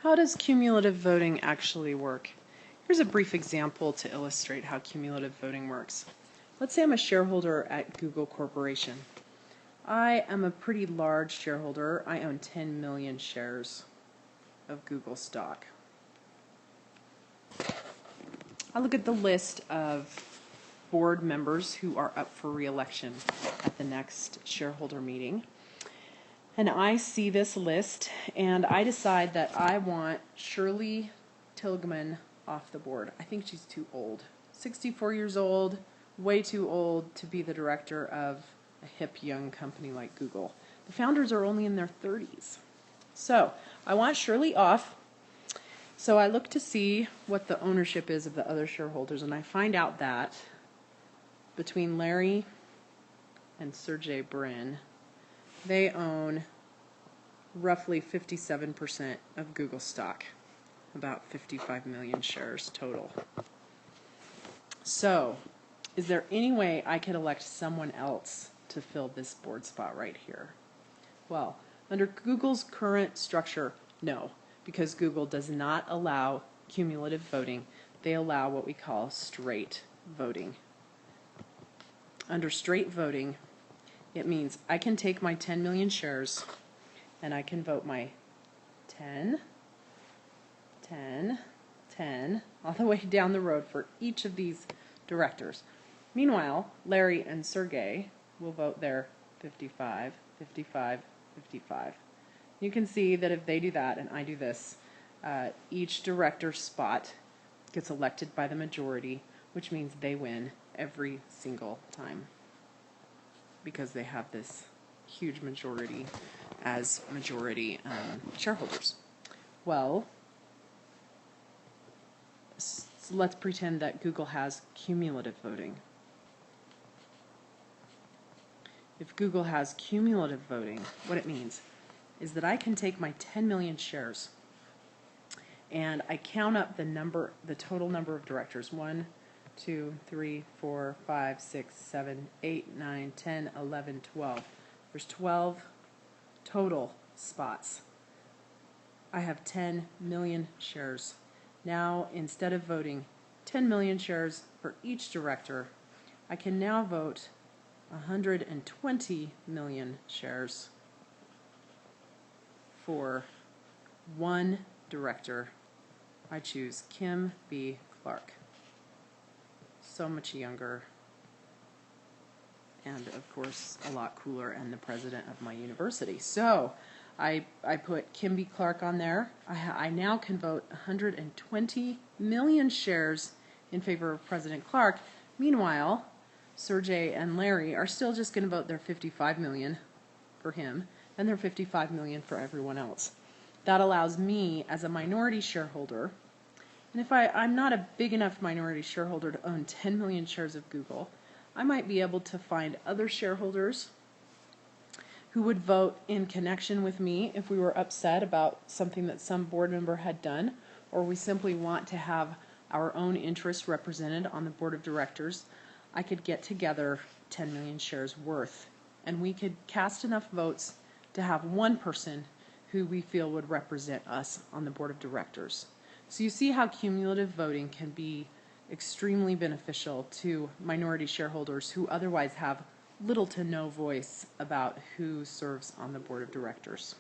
How does cumulative voting actually work? Here's a brief example to illustrate how cumulative voting works. Let's say I'm a shareholder at Google Corporation. I am a pretty large shareholder. I own 10 million shares of Google stock. I look at the list of board members who are up for re-election at the next shareholder meeting. And I see this list and I decide that I want Shirley Tilghman off the board. I think she's too old. 64 years old, way too old to be the director of a hip young company like Google. The founders are only in their 30s. So I want Shirley off. So I look to see what the ownership is of the other shareholders, and I find out that between Larry and Sergey Brin, they own roughly 57% of Google stock, about 55 million shares total. So, is there any way I could elect someone else to fill this board spot right here? Well, under Google's current structure, no, because Google does not allow cumulative voting. They allow what we call straight voting. Under straight voting, it means I can take my 10 million shares and I can vote my 10, 10, 10, all the way down the road for each of these directors. Meanwhile, Larry and Sergey will vote their 55, 55, 55. You can see that if they do that and I do this, each director spot gets elected by the majority, which means they win every single time because they have this huge majority as majority shareholders. Well, so let's pretend that Google has cumulative voting. If Google has cumulative voting, what it means is that I can take my 10 million shares and I count up the total number of directors. 1, 2, 3, 4, 5, 6, 7, 8, 9, 10, 11, 12. There's 12 total spots. I have 10 million shares. Now, instead of voting 10 million shares for each director, I can now vote 120 million shares for one director. I choose Kim B. Clark. So much younger and of course a lot cooler, and the president of my university. So I put Kim B. Clark on there. I now can vote 120 million shares in favor of President Clark. Meanwhile, Sergey and Larry are still just going to vote their 55 million for him and their 55 million for everyone else. That allows me as a minority shareholder, and if I'm not a big enough minority shareholder to own 10 million shares of Google, I might be able to find other shareholders who would vote in connection with me if we were upset about something that some board member had done, or we simply want to have our own interests represented on the board of directors. I could get together 10 million shares worth, and we could cast enough votes to have one person who we feel would represent us on the board of directors. So you see how cumulative voting can be extremely beneficial to minority shareholders who otherwise have little to no voice about who serves on the board of directors.